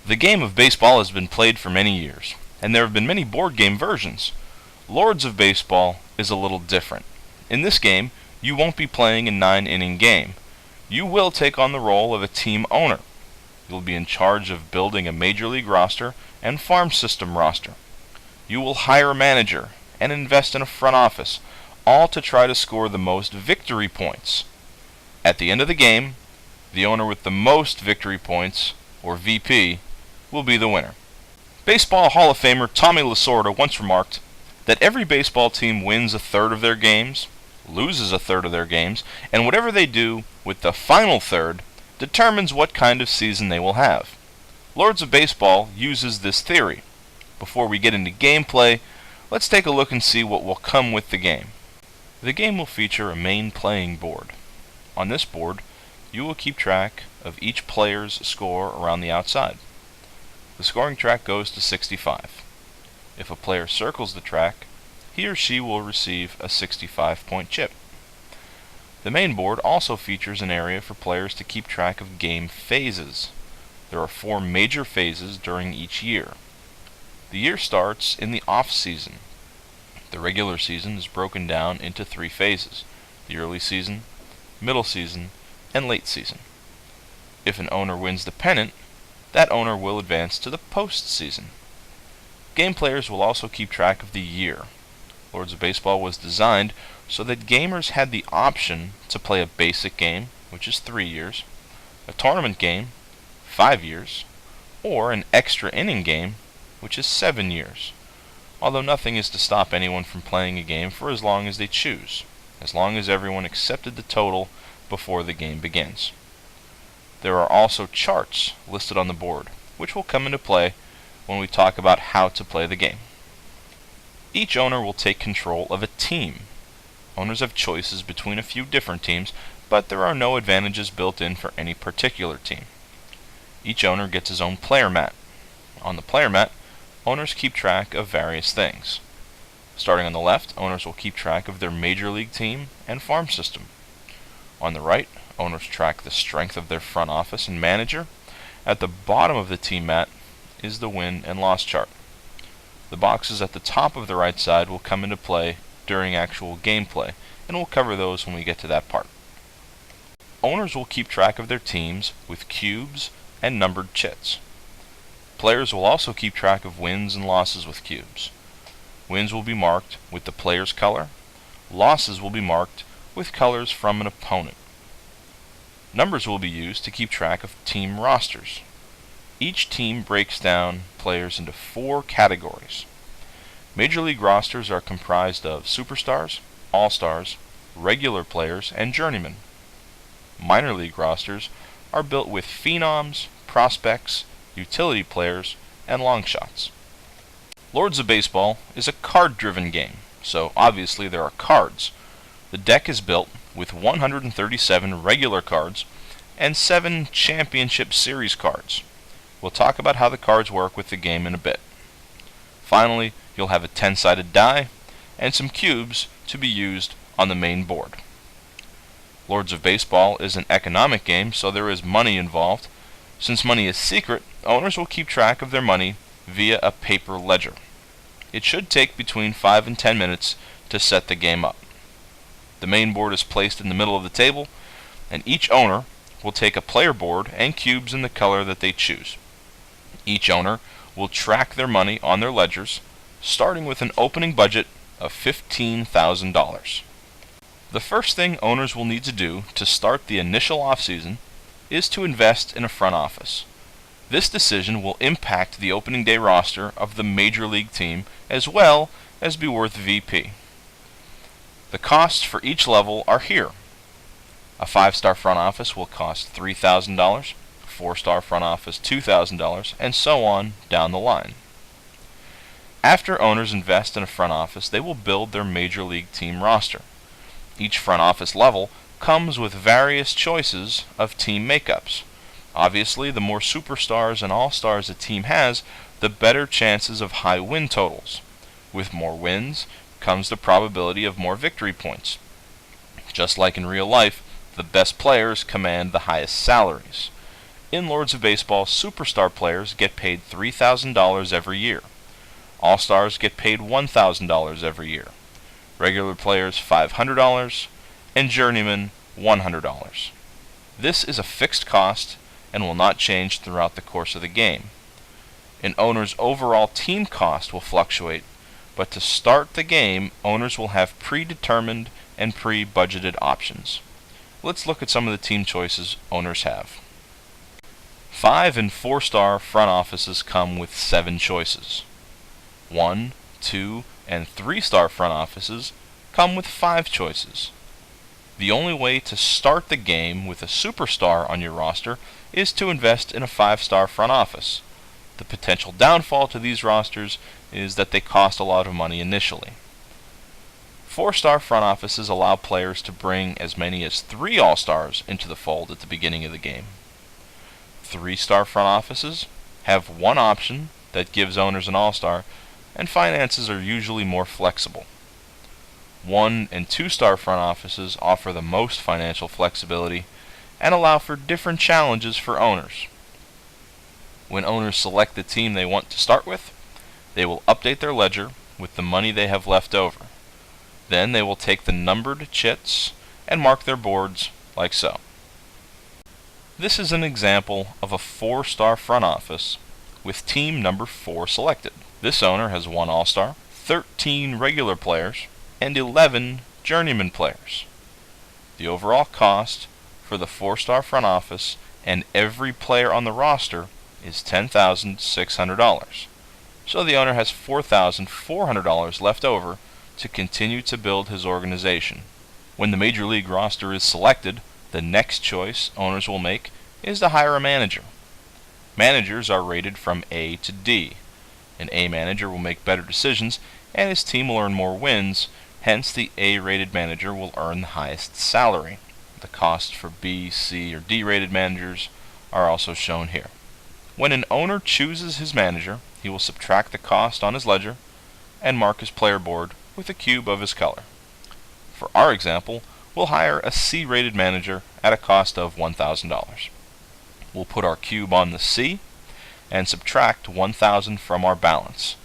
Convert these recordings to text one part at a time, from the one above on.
The game of baseball has been played for many years, and there have been many board game versions. Lords of Baseball is a little different. In this game, you won't be playing a 9-inning game. You will take on the role of a team owner. You'll be in charge of building a major league roster and farm system roster. You will hire a manager and invest in a front office, all to try to score the most victory points. At the end of the game, the owner with the most victory points, or VP, will be the winner. Baseball Hall of Famer Tommy Lasorda once remarked that every baseball team wins a third of their games, loses a third of their games, and whatever they do with the final third determines what kind of season they will have. Lords of Baseball uses this theory. Before we get into gameplay, let's take a look and see what will come with the game. The game will feature a main playing board. On this board, you will keep track of each player's score around the outside. The scoring track goes to 65. If a player circles the track, he or she will receive a 65-point chip. The main board also features an area for players to keep track of game phases. There are 4 major phases during each year. The year starts in the off-season. The regular season is broken down into 3 phases: the early season, middle season, and late season. If an owner wins the pennant, that owner will advance to the postseason. Game players will also keep track of the year. Lords of Baseball was designed so that gamers had the option to play a basic game, which is 3 years, a tournament game, 5 years, or an extra inning game, which is 7 years. Although nothing is to stop anyone from playing a game for as long as they choose, as long as everyone accepted the total before the game begins. There are also charts listed on the board, which will come into play when we talk about how to play the game. Each owner will take control of a team. Owners have choices between a few different teams, but there are no advantages built in for any particular team. Each owner gets his own player mat. On the player mat, owners keep track of various things. Starting on the left, owners will keep track of their major league team and farm system. On the right, owners track the strength of their front office and manager. At the bottom of the team mat is the win and loss chart. The boxes at the top of the right side will come into play during actual gameplay, and we'll cover those when we get to that part. Owners will keep track of their teams with cubes and numbered chits. Players will also keep track of wins and losses with cubes. Wins will be marked with the player's color. Losses will be marked with colors from an opponent. Numbers will be used to keep track of team rosters. Each team breaks down players into 4 categories. Major league rosters are comprised of superstars, all-stars, regular players, and journeymen. Minor league rosters are built with phenoms, prospects, utility players, and long shots. Lords of Baseball is a card-driven game, so obviously there are cards. The deck is built with 137 regular cards and 7 Championship Series cards. We'll talk about how the cards work with the game in a bit. Finally, you'll have a 10-sided die and some cubes to be used on the main board. Lords of Baseball is an economic game, so there is money involved. Since money is secret, owners will keep track of their money via a paper ledger. It should take between 5 and 10 minutes to set the game up. The main board is placed in the middle of the table, and each owner will take a player board and cubes in the color that they choose. Each owner will track their money on their ledgers, starting with an opening budget of $15,000. The first thing owners will need to do to start the initial off-season is to invest in a front office. This decision will impact the opening day roster of the major league team as well as be worth VP. The costs for each level are here. A 5-star front office will cost $3,000, a 4-star front office $2,000, and so on down the line. After owners invest in a front office, they will build their major league team roster. Each front office level comes with various choices of team makeups. Obviously, the more superstars and all-stars a team has, the better chances of high win totals. With more wins comes the probability of more victory points. Just like in real life, the best players command the highest salaries. In Lords of Baseball, superstar players get paid $3,000 every year. All-Stars get paid $1,000 every year. Regular players $500, and Journeymen $100. This is a fixed cost and will not change throughout the course of the game. An owner's overall team cost will fluctuate, but to start the game, owners will have predetermined and pre-budgeted options. Let's look at some of the team choices owners have. 5- and 4-star front offices come with 7 choices. 1-, 2-, and 3-star front offices come with 5 choices. The only way to start the game with a superstar on your roster is to invest in a 5-star front office. The potential downfall to these rosters is that they cost a lot of money initially. 4-star front offices allow players to bring as many as 3 All-Stars into the fold at the beginning of the game. 3-star front offices have one option that gives owners an All-Star, and finances are usually more flexible. 1- and 2-star front offices offer the most financial flexibility and allow for different challenges for owners. When owners select the team they want to start with, they will update their ledger with the money they have left over. Then they will take the numbered chits and mark their boards like so. This is an example of a 4-star front office with team number 4 selected. This owner has 1 All-Star, 13 regular players, and 11 journeyman players. The overall cost for the 4-star front office and every player on the roster is $10,600. So the owner has $4,400 left over to continue to build his organization. When the Major League roster is selected, the next choice owners will make is to hire a manager. Managers are rated from A to D. An A manager will make better decisions and his team will earn more wins, hence the A-rated manager will earn the highest salary. The costs for B, C, or D-rated managers are also shown here. When an owner chooses his manager, he will subtract the cost on his ledger and mark his player board with a cube of his color. For our example, we'll hire a C-rated manager at a cost of $1,000. We'll put our cube on the C and subtract $1,000 from our balance.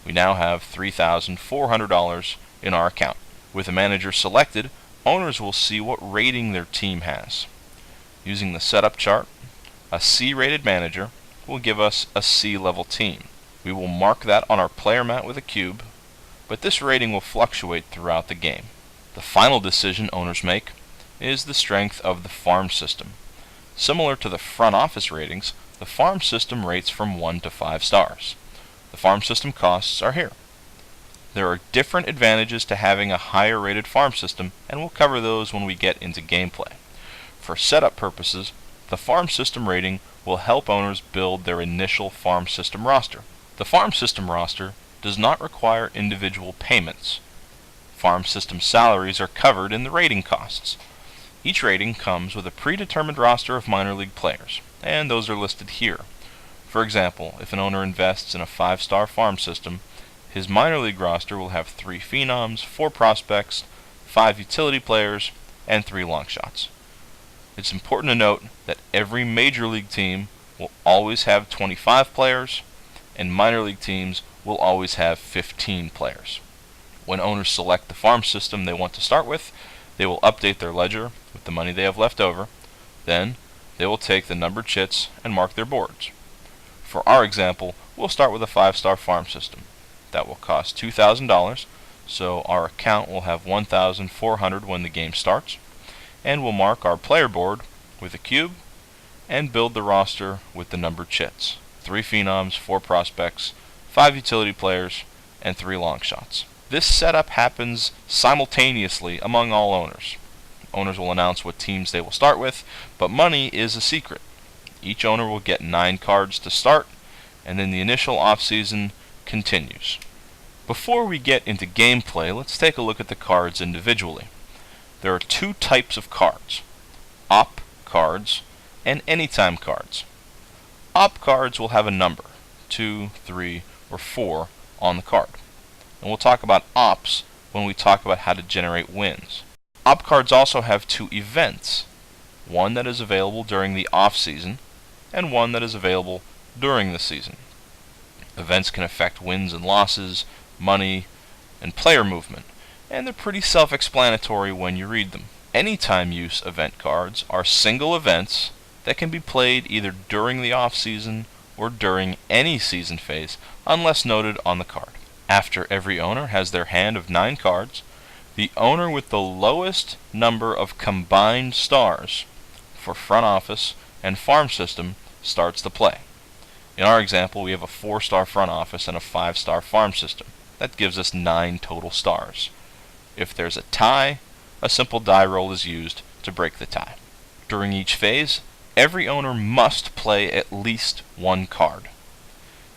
We now have $3,400 in our account. With a manager selected, owners will see what rating their team has. Using the setup chart, a C-rated manager will give us a C-level team. We will mark that on our player mat with a cube, but this rating will fluctuate throughout the game. The final decision owners make is the strength of the farm system. Similar to the front office ratings, the farm system rates from 1 to 5 stars. The farm system costs are here. There are different advantages to having a higher rated farm system, and we'll cover those when we get into gameplay. For setup purposes, the farm system rating will help owners build their initial farm system roster. The farm system roster does not require individual payments. Farm system salaries are covered in the rating costs. Each rating comes with a predetermined roster of minor league players, and those are listed here. For example, if an owner invests in a 5-star farm system, his minor league roster will have 3 phenoms, 4 prospects, 5 utility players, and 3 long shots. It's important to note that every major league team will always have 25 players, and minor league teams will always have 15 players. When owners select the farm system they want to start with, they will update their ledger with the money they have left over. Then, they will take the numbered chits and mark their boards. For our example, we'll start with a 5-star farm system. That will cost $2,000, so our account will have $1,400 when the game starts, and we'll mark our player board with a cube and build the roster with the numbered chits. 3 phenoms, 4 prospects, 5 utility players, and 3 long shots. This setup happens simultaneously among all owners. Owners will announce what teams they will start with, but money is a secret. Each owner will get 9 cards to start, and then the initial off-season continues. Before we get into gameplay, let's take a look at the cards individually. There are 2 types of cards: op cards and anytime cards. Op cards will have a number, 2, 3, or 4 on the card. And we'll talk about ops when we talk about how to generate wins. Op cards also have 2 events, one that is available during the off-season and one that is available during the season. Events can affect wins and losses, money, and player movement, and they're pretty self-explanatory when you read them. Anytime use event cards are single events that can be played either during the off-season or during any season phase, unless noted on the card. After every owner has their hand of 9 cards, the owner with the lowest number of combined stars for front office and farm system starts the play. In our example, we have a 4-star front office and a 5-star farm system. That gives us 9 total stars. If there's a tie, a simple die roll is used to break the tie. During each phase, every owner must play at least 1 card.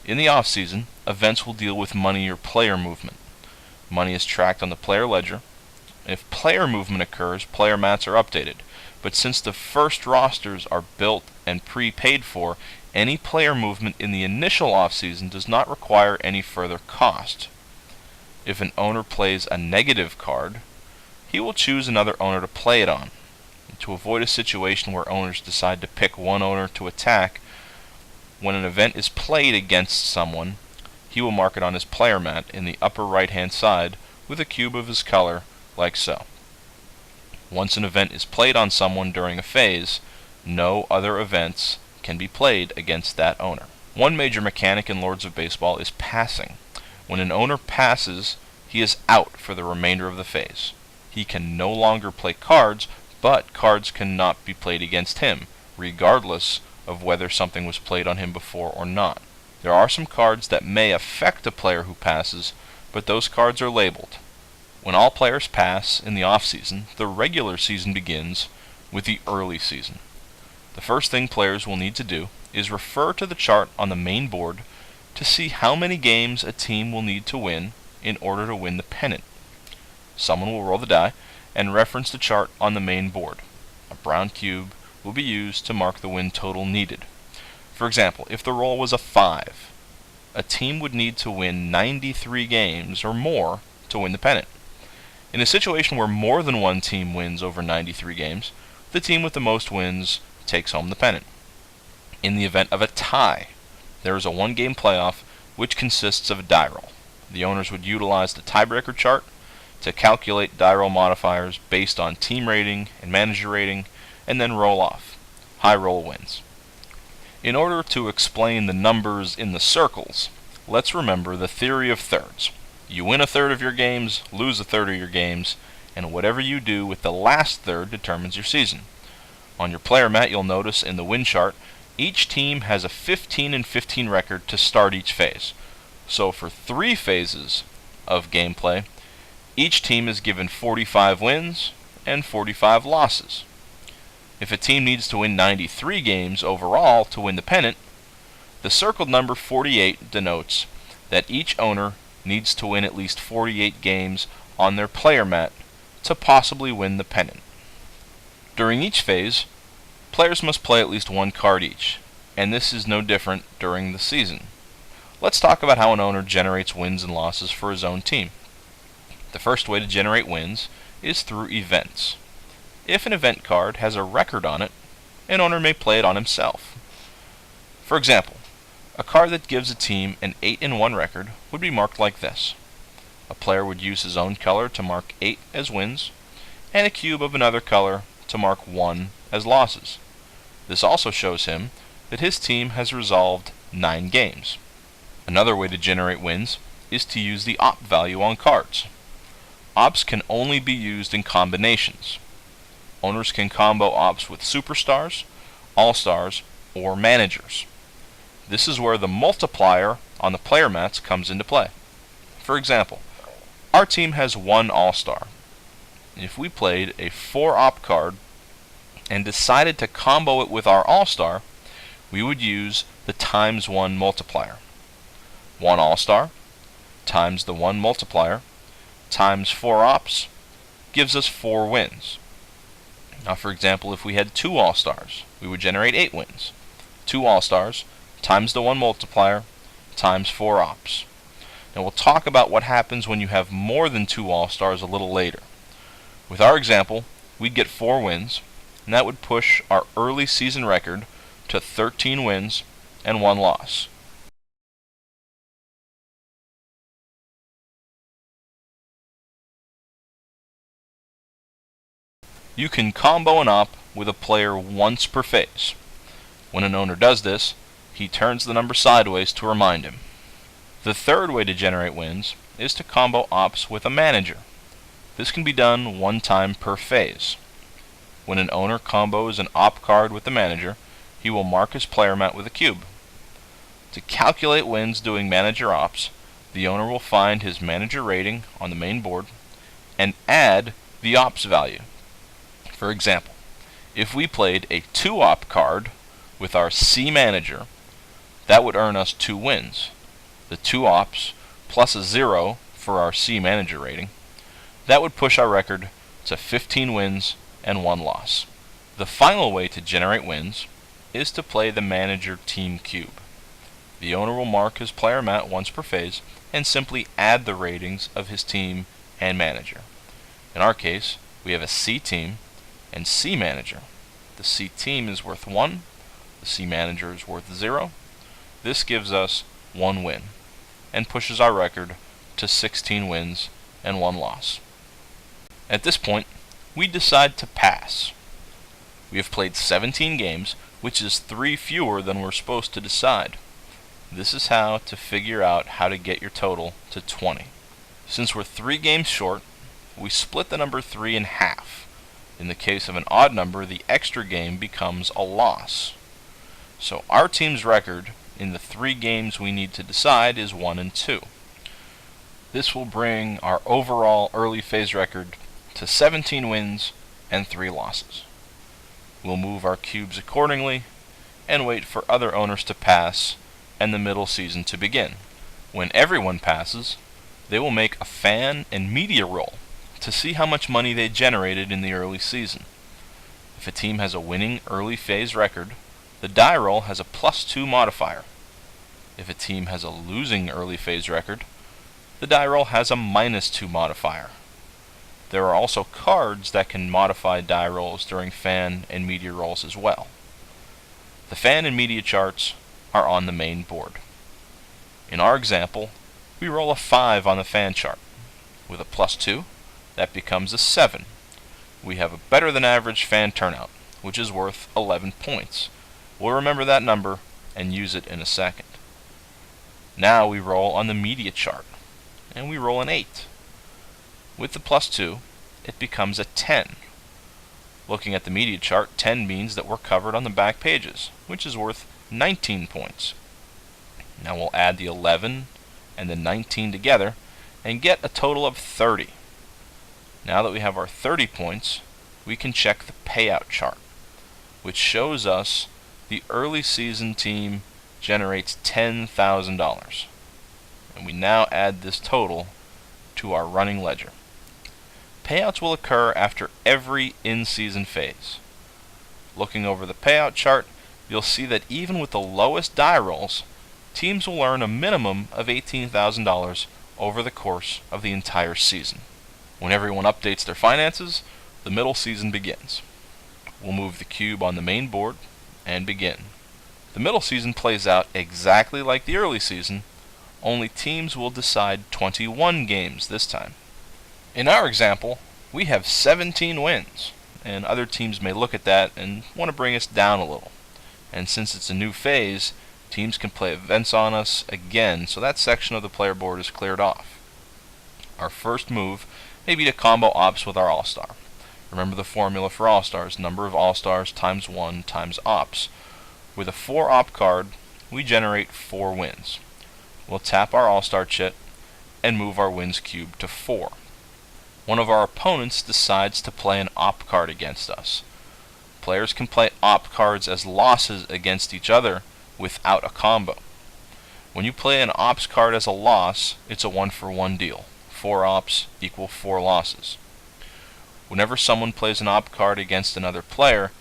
In the off-season, events will deal with money or player movement. Money is tracked on the player ledger. If player movement occurs, player mats are updated. But since the first rosters are built and prepaid for, any player movement in the initial off-season does not require any further cost. If an owner plays a negative card, he will choose another owner to play it on. To avoid a situation where owners decide to pick one owner to attack, when an event is played against someone, he will mark it on his player mat in the upper right-hand side with a cube of his color, like so. Once an event is played on someone during a phase, no other events can be played against that owner. One major mechanic in Lords of Baseball is passing. When an owner passes, he is out for the remainder of the phase. He can no longer play cards, but cards cannot be played against him, regardless of whether something was played on him before or not. There are some cards that may affect a player who passes, but those cards are labeled. When all players pass in the off-season, the regular season begins with the early season. The first thing players will need to do is refer to the chart on the main board to see how many games a team will need to win in order to win the pennant. Someone will roll the die and reference the chart on the main board. A brown cube will be used to mark the win total needed. For example, if the roll was a 5, a team would need to win 93 games or more to win the pennant. In a situation where more than one team wins over 93 games, the team with the most wins takes home the pennant. In the event of a tie, there is a 1-game playoff which consists of a die roll. The owners would utilize the tiebreaker chart to calculate die roll modifiers based on team rating and manager rating, and then roll off. High roll wins. In order to explain the numbers in the circles, let's remember the theory of thirds. You win a third of your games, lose a third of your games, and whatever you do with the last third determines your season. On your player mat, you'll notice in the win chart, each team has a 15-15 record to start each phase. So for 3 phases of gameplay, each team is given 45 wins and 45 losses. If a team needs to win 93 games overall to win the pennant, the circled number 48 denotes that each owner needs to win at least 48 games on their player mat to possibly win the pennant. During each phase, players must play at least 1 card each, and this is no different during the season. Let's talk about how an owner generates wins and losses for his own team. The first way to generate wins is through events. If an event card has a record on it, an owner may play it on himself. For example, a card that gives a team an 8-1 record would be marked like this. A player would use his own color to mark 8 as wins, and a cube of another color to mark 1 as losses. This also shows him that his team has resolved 9 games. Another way to generate wins is to use the op value on cards. Ops can only be used in combinations. Owners can combo ops with superstars, all-stars, or managers. This is where the multiplier on the player mats comes into play. For example, our team has 1 all-star. If we played a 4-op card and decided to combo it with our all-star, we would use the ×1 multiplier. 1 all-star times the 1 multiplier times 4 ops gives us 4 wins. Now, for example, if we had 2 all-stars, we would generate 8 wins. 2 all-stars times the 1 multiplier times 4 ops. Now, we'll talk about what happens when you have more than 2 all-stars a little later. With our example, we'd get 4 wins, and that would push our early season record to 13 wins and 1 loss. You can combo an op with a player once per phase. When an owner does this, he turns the number sideways to remind him. The third way to generate wins is to combo ops with a manager. This can be done one time per phase. When an owner combos an op card with the manager, he will mark his player mat with a cube. To calculate wins doing manager ops, the owner will find his manager rating on the main board and add the ops value. For example, if we played a 2 op card with our C manager, that would earn us 2 wins. The 2 ops plus a 0 for our C manager rating, that would push our record to 15 wins and 1 loss. The final way to generate wins is to play the manager team cube. The owner will mark his player mat once per phase and simply add the ratings of his team and manager. In our case, we have a C team and C manager. The C team is worth 1, the C manager is worth 0. This gives us 1 win and pushes our record to 16 wins and 1 loss. At this point, we decide to pass. We have played 17 games, which is 3 fewer than we're supposed to decide. This is how to figure out how to get your total to 20. Since we're 3 games short, we split the number 3 in half. In the case of an odd number, the extra game becomes a loss. So our team's record in the 3 games we need to decide is 1 and 2. This will bring our overall early phase record to 17 wins and 3 losses. We'll move our cubes accordingly and wait for other owners to pass and the middle season to begin. When everyone passes, they will make a fan and media roll to see how much money they generated in the early season. If a team has a winning early phase record, the die roll has a +2 modifier. If a team has a losing early phase record, the die roll has a -2 modifier. There are also cards that can modify die rolls during fan and media rolls as well. The fan and media charts are on the main board. In our example, we roll a 5 on the fan chart. With a +2, that becomes a 7. We have a better than average fan turnout, which is worth 11 points. We'll remember that number and use it in a second. Now we roll on the media chart, and we roll an 8. With the +2, it becomes a 10. Looking at the media chart, 10 means that we're covered on the back pages, which is worth 19 points. Now we'll add the 11 and the 19 together and get a total of 30. Now that we have our 30 points, we can check the payout chart, which shows us the early season team generates $10,000. And we now add this total to our running ledger. Payouts will occur after every in-season phase. Looking over the payout chart, you'll see that even with the lowest die rolls, teams will earn a minimum of $18,000 over the course of the entire season. When everyone updates their finances, the middle season begins. We'll move the cube on the main board and begin. The middle season plays out exactly like the early season, only teams will decide 21 games this time. In our example, we have 17 wins, and other teams may look at that and want to bring us down a little. And since it's a new phase, teams can play events on us again, so that section of the player board is cleared off. Our first move may be to combo ops with our all-star. Remember the formula for all-stars, number of all-stars times 1 times ops. With a 4 op card, we generate 4 wins. We'll tap our all-star chit and move our wins cube to 4. One of our opponents decides to play an op card against us. Players can play op cards as losses against each other without a combo. When you play an ops card as a loss, it's a 1-for-1 deal. 4 ops equal 4 losses. Whenever someone plays an op card against another player,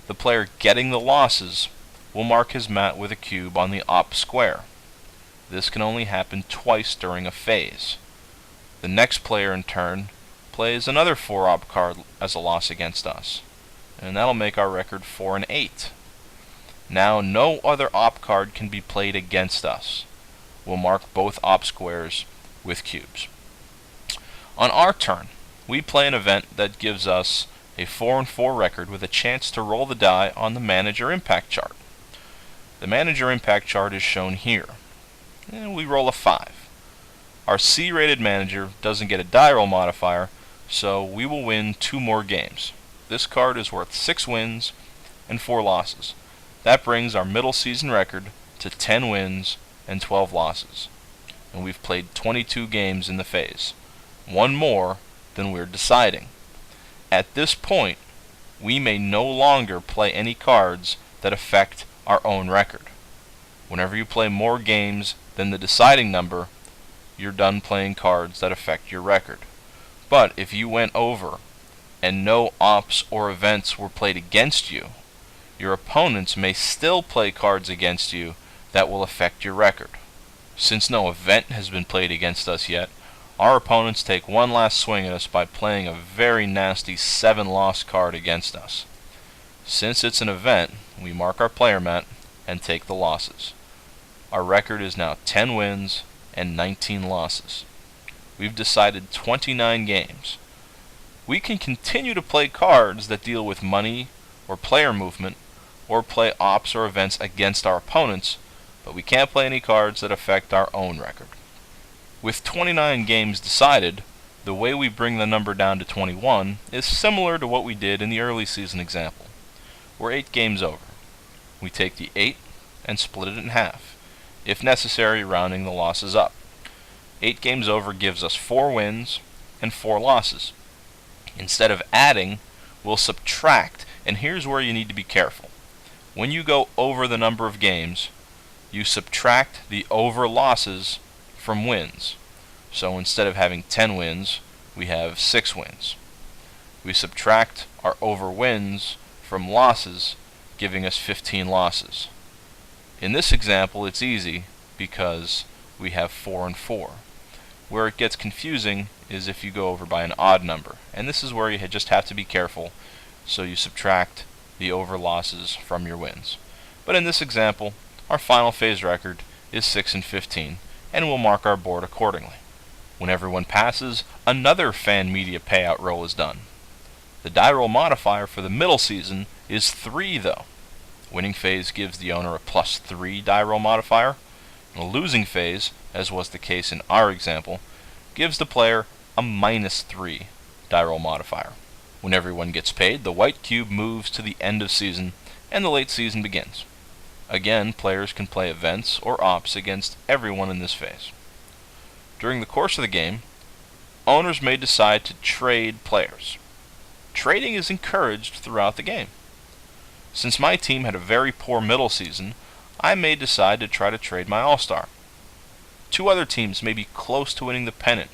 the player getting the losses will mark his mat with a cube on the op square. This can only happen twice during a phase. The next player in turn plays another 4 op card as a loss against us, and that'll make our record 4 and 8. Now no other op card can be played against us. We'll mark both op squares with cubes. On our turn, we play an event that gives us a 4-4 record with a chance to roll the die on the Manager Impact chart. The Manager Impact chart is shown here. And we roll a 5. Our C-rated manager doesn't get a die roll modifier, so we will win 2 more games. This card is worth 6 wins and 4 losses. That brings our middle season record to 10 wins and 12 losses. And we've played 22 games in the phase. 1 more than we're deciding. At this point, we may no longer play any cards that affect our own record. Whenever you play more games than the deciding number, you're done playing cards that affect your record. But if you went over and no ops or events were played against you, your opponents may still play cards against you that will affect your record. Since no event has been played against us yet, our opponents take one last swing at us by playing a very nasty 7-loss card against us. Since it's an event, we mark our player mat and take the losses. Our record is now 10 wins and 19 losses. We've decided 29 games. We can continue to play cards that deal with money or player movement, or play ops or events against our opponents, but we can't play any cards that affect our own record. With 29 games decided, the way we bring the number down to 21 is similar to what we did in the early season example. We're 8 games over. We take the 8 and split it in half, if necessary rounding the losses up. 8 games over gives us 4 wins and 4 losses. Instead of adding, we'll subtract, and here's where you need to be careful. When you go over the number of games, you subtract the over losses from wins. So instead of having 10 wins, we have 6 wins. We subtract our over wins from losses, giving us 15 losses. In this example, it's easy because we have 4 and 4. Where it gets confusing is if you go over by an odd number, and this is where you just have to be careful, so you subtract the over losses from your wins. But in this example, our final phase record is 6 and 15, and we'll mark our board accordingly. When everyone passes, another fan media payout roll is done. The die roll modifier for the middle season is 3 though. Winning phase gives the owner a +3 die roll modifier, and a losing phase, as was the case in our example, gives the player a -3 die roll modifier. When everyone gets paid, the white cube moves to the end of season, and the late season begins. Again, players can play events or ops against everyone in this phase. During the course of the game, owners may decide to trade players. Trading is encouraged throughout the game. Since my team had a very poor middle season, I may decide to try to trade my all-star. 2 other teams may be close to winning the pennant,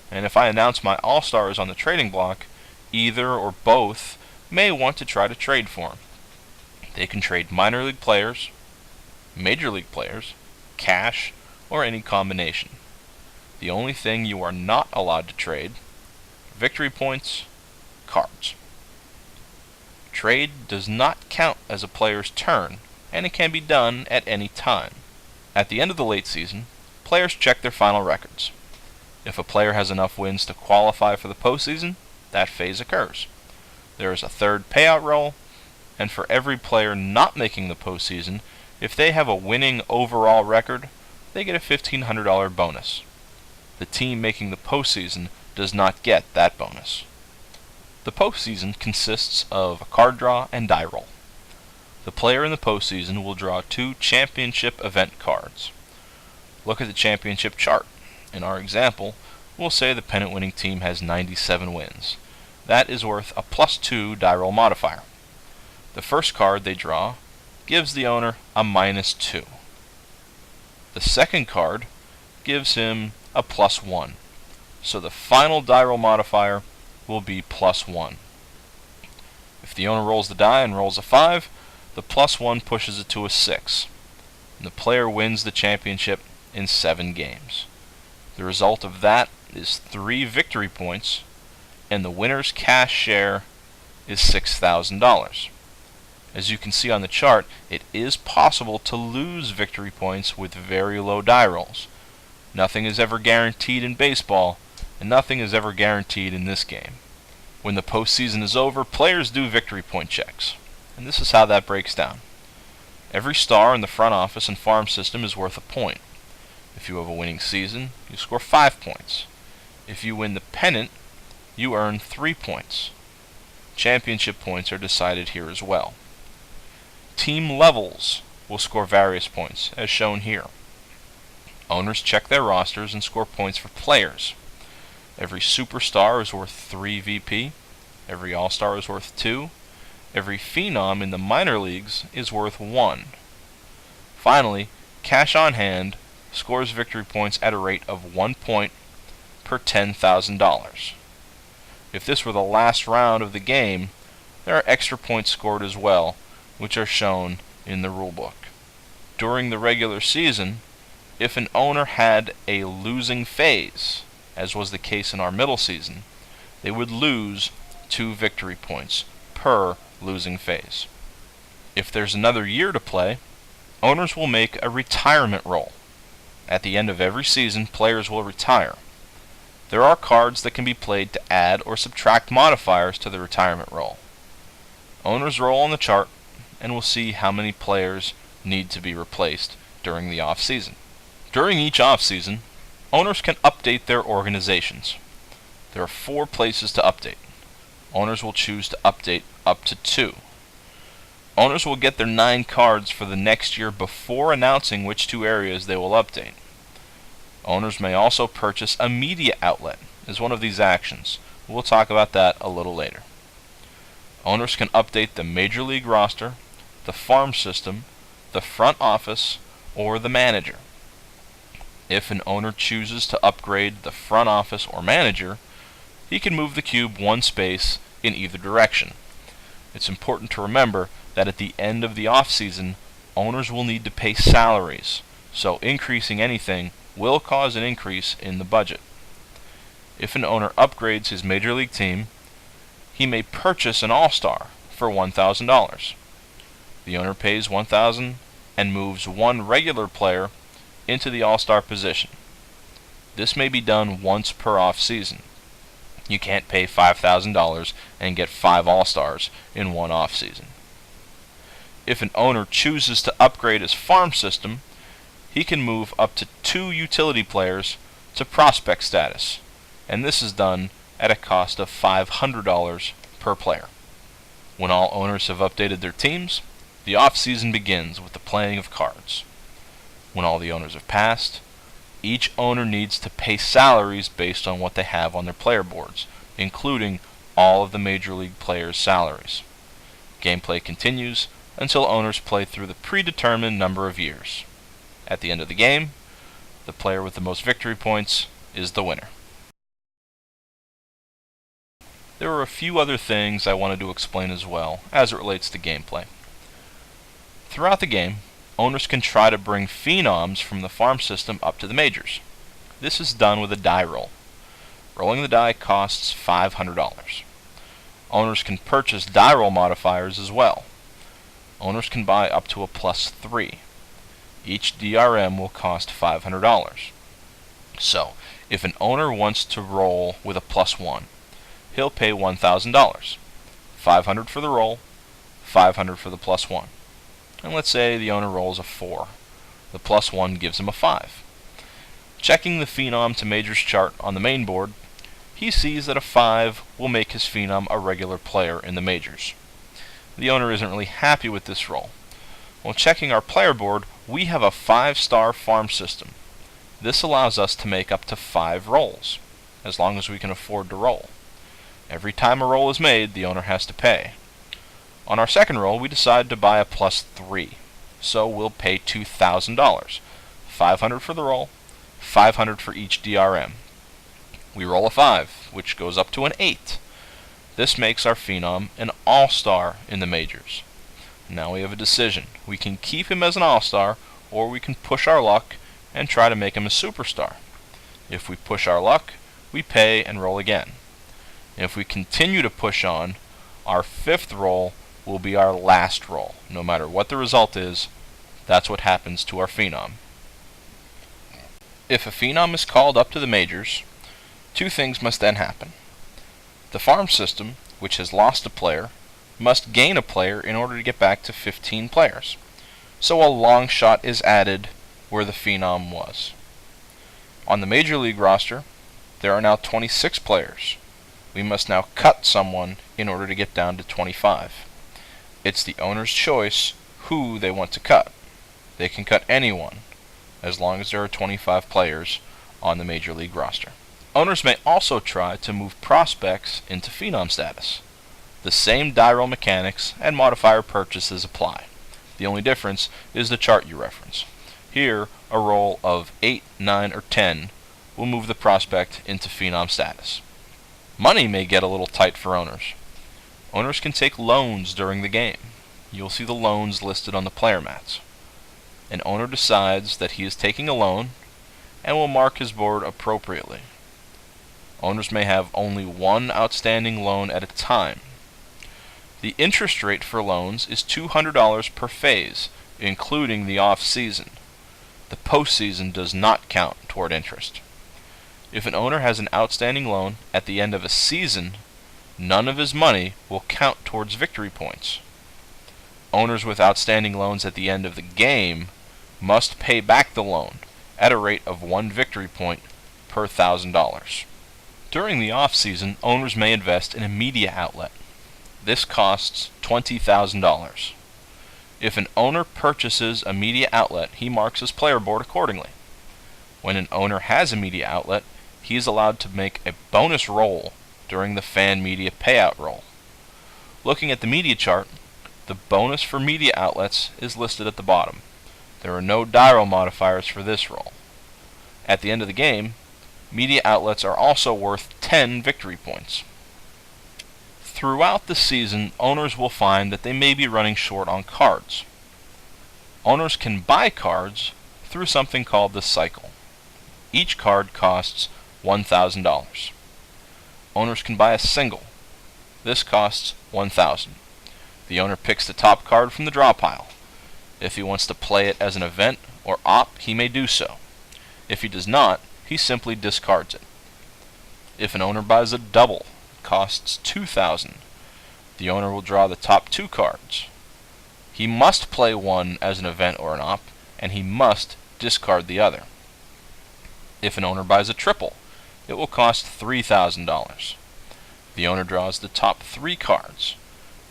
and if I announce my all-star is on the trading block, either or both may want to try to trade for him. They can trade minor league players, major league players, cash, or any combination. The only thing you are not allowed to trade: victory points, cards. Trade does not count as a player's turn, and it can be done at any time. At the end of the late season, players check their final records. If a player has enough wins to qualify for the postseason, that phase occurs. There is a third payout roll, and for every player not making the postseason, if they have a winning overall record, they get a $1,500 bonus. The team making the postseason does not get that bonus. The postseason consists of a card draw and die roll. The player in the postseason will draw 2 championship event cards. Look at the championship chart. In our example, we'll say the pennant-winning team has 97 wins. That is worth a +2 die roll modifier. The first card they draw gives the owner a -2. The second card gives him a +1. So the final die roll modifier will be +1. If the owner rolls the die and rolls a 5, the +1 pushes it to a 6. And the player wins the championship in 7 games. The result of that is 3 victory points, and the winner's cash share is $6,000. As you can see on the chart, it is possible to lose victory points with very low die rolls. Nothing is ever guaranteed in baseball, and nothing is ever guaranteed in this game. When the postseason is over, players do victory point checks, and this is how that breaks down. Every star in the front office and farm system is worth a point. If you have a winning season, you score 5 points. If you win the pennant, you earn 3 points. Championship points are decided here as well. Team levels will score various points, as shown here. Owners check their rosters and score points for players. Every superstar is worth 3 VP. Every all-star is worth 2. Every phenom in the minor leagues is worth 1. Finally, cash on hand scores victory points at a rate of 1 point per $10,000. If this were the last round of the game, there are extra points scored as well, which are shown in the rulebook. During the regular season, if an owner had a losing phase, as was the case in our middle season, they would lose 2 victory points per losing phase. If there's another year to play, owners will make a retirement roll. At the end of every season, players will retire. There are cards that can be played to add or subtract modifiers to the retirement roll. Owners roll on the chart and will see how many players need to be replaced during the off-season. During each off-season, owners can update their organizations. There are 4 places to update. Owners will choose to update up to 2. Owners will get their 9 cards for the next year before announcing which 2 areas they will update. Owners may also purchase a media outlet as one of these actions. We'll talk about that a little later. Owners can update the Major League roster, the farm system, the front office, or the manager. If an owner chooses to upgrade the front office or manager, he can move the cube 1 space in either direction. It's important to remember that at the end of the off-season, owners will need to pay salaries, so increasing anything will cause an increase in the budget. If an owner upgrades his Major League team, he may purchase an All-Star for $1,000. The owner pays $1,000 and moves 1 regular player into the All-Star position. This may be done once per off-season. You can't pay $5,000 and get 5 All-Stars in one off-season. If an owner chooses to upgrade his farm system, he can move up to 2 utility players to prospect status, and this is done at a cost of $500 per player. When all owners have updated their teams, the off-season begins with the playing of cards. When all the owners have passed, each owner needs to pay salaries based on what they have on their player boards, including all of the Major League players' salaries. Gameplay continues until owners play through the predetermined number of years. At the end of the game, the player with the most victory points is the winner. There are a few other things I wanted to explain as well, as it relates to gameplay. Throughout the game, owners can try to bring phenoms from the farm system up to the majors. This is done with a die roll. Rolling the die costs $500. Owners can purchase die roll modifiers as well. Owners can buy up to a +3. Each DRM will cost $500. So, if an owner wants to roll with a +1, he'll pay $1,000. $500 for the roll, $500 for the +1. And let's say the owner rolls a 4. The +1 gives him a 5. Checking the Phenom to Majors chart on the main board, he sees that a 5 will make his Phenom a regular player in the Majors. The owner isn't really happy with this roll. While checking our player board, we have a 5-star farm system. This allows us to make up to 5 rolls, as long as we can afford to roll. Every time a roll is made, the owner has to pay. On our second roll, we decide to buy a +3, so we'll pay $2,000. $500 for the roll, $500 for each DRM. We roll a 5, which goes up to an 8. This makes our Phenom an all-star in the Majors. Now we have a decision. We can keep him as an all-star, or we can push our luck and try to make him a superstar. If we push our luck, we pay and roll again. If we continue to push on, our 5th roll will be our last roll. No matter what the result is, that's what happens to our phenom. If a phenom is called up to the majors, two things must then happen. The farm system, which has lost a player, must gain a player in order to get back to 15 players. So a long shot is added where the phenom was. On the Major League roster, there are now 26 players. We must now cut someone in order to get down to 25. It's the owner's choice who they want to cut. They can cut anyone, as long as there are 25 players on the Major League roster. Owners may also try to move prospects into phenom status. The same die roll mechanics and modifier purchases apply. The only difference is the chart you reference. Here, a roll of 8, 9, or 10 will move the prospect into phenom status. Money may get a little tight for owners. Owners can take loans during the game. You'll see the loans listed on the player mats. An owner decides that he is taking a loan and will mark his board appropriately. Owners may have only one outstanding loan at a time. The interest rate for loans is $200 per phase, including the off-season. The postseason does not count toward interest. If an owner has an outstanding loan at the end of a season, none of his money will count towards victory points. Owners with outstanding loans at the end of the game must pay back the loan at a rate of 1 victory point per $1,000. During the off-season, owners may invest in a media outlet. This costs $20,000. If an owner purchases a media outlet, he marks his player board accordingly. When an owner has a media outlet, he is allowed to make a bonus roll during the fan media payout roll. Looking at the media chart, the bonus for media outlets is listed at the bottom. There are no die roll modifiers for this roll. At the end of the game, media outlets are also worth 10 victory points. Throughout the season, owners will find that they may be running short on cards. Owners can buy cards through something called the cycle. Each card costs $1,000. Owners can buy a single. This costs $1,000. The owner picks the top card from the draw pile. If he wants to play it as an event or op, he may do so. If he does not, he simply discards it. If an owner buys a double, it costs $2,000. The owner will draw the top 2 cards. He must play one as an event or an op, and he must discard the other. If an owner buys a triple, it will cost $3,000. The owner draws the top 3 cards.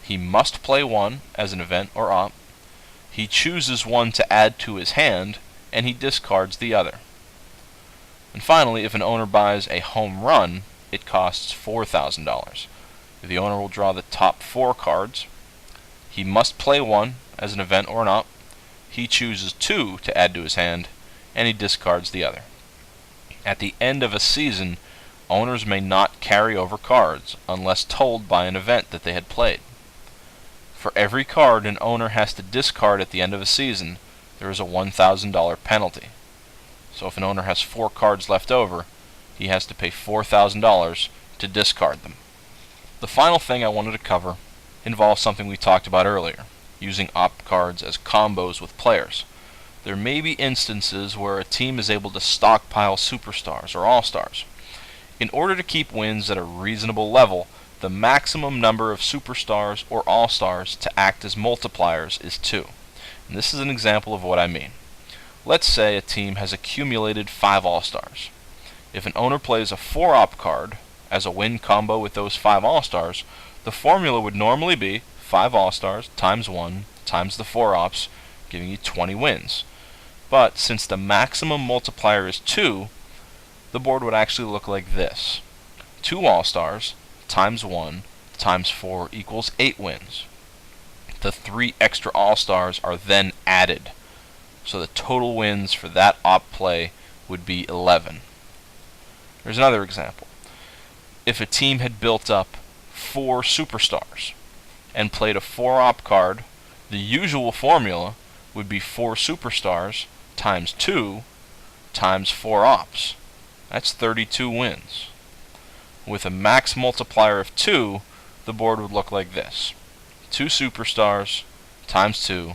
He must play one as an event or op. He chooses one to add to his hand, and he discards the other. And finally, if an owner buys a home run, it costs $4,000. The owner will draw the top 4 cards. He must play one as an event or an op. He chooses 2 to add to his hand, and he discards the other. At the end of a season, owners may not carry over cards unless told by an event that they had played. For every card an owner has to discard at the end of a season, there is a $1,000 penalty. So if an owner has 4 cards left over, he has to pay $4,000 to discard them. The final thing I wanted to cover involves something we talked about earlier, using op cards as combos with players. There may be instances where a team is able to stockpile superstars or all-stars. In order to keep wins at a reasonable level, the maximum number of superstars or all-stars to act as multipliers is 2. And this is an example of what I mean. Let's say a team has accumulated 5 all-stars. If an owner plays a 4-op card as a win combo with those 5 all-stars, the formula would normally be 5 all-stars times 1 times the 4 ops, giving you 20 wins. But since the maximum multiplier is 2, the board would actually look like this. 2 all-stars times 1 times 4 equals 8 wins. The 3 extra all-stars are then added, so the total wins for that op play would be 11. Here's another example. If a team had built up 4 superstars and played a 4-op card, the usual formula would be 4 superstars times 2 times 4 ops. That's 32 wins. With a max multiplier of 2, the board would look like this. 2 superstars times 2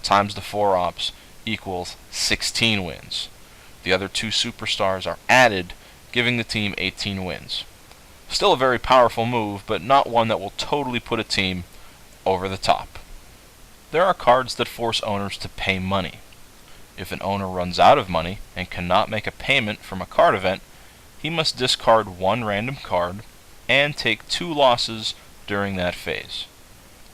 times the 4 ops equals 16 wins. The other 2 superstars are added, giving the team 18 wins. Still a very powerful move, but not one that will totally put a team over the top. There are cards that force owners to pay money. If an owner runs out of money and cannot make a payment from a card event, he must discard 1 random card and take 2 losses during that phase.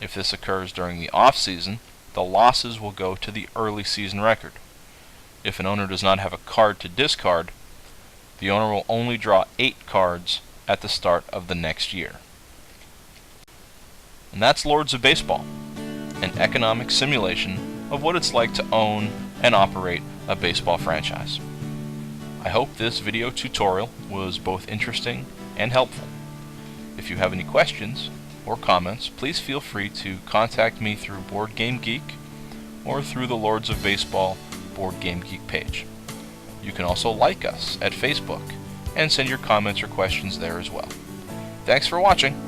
If this occurs during the off-season, the losses will go to the early season record. If an owner does not have a card to discard, the owner will only draw 8 cards at the start of the next year. And that's Lords of Baseball, an economic simulation of what it's like to own and operate a baseball franchise. I hope this video tutorial was both interesting and helpful. If you have any questions or comments, please feel free to contact me through Board Game Geek or through the Lords of Baseball Board Game Geek page. You can also like us at Facebook and send your comments or questions there as well. Thanks for watching.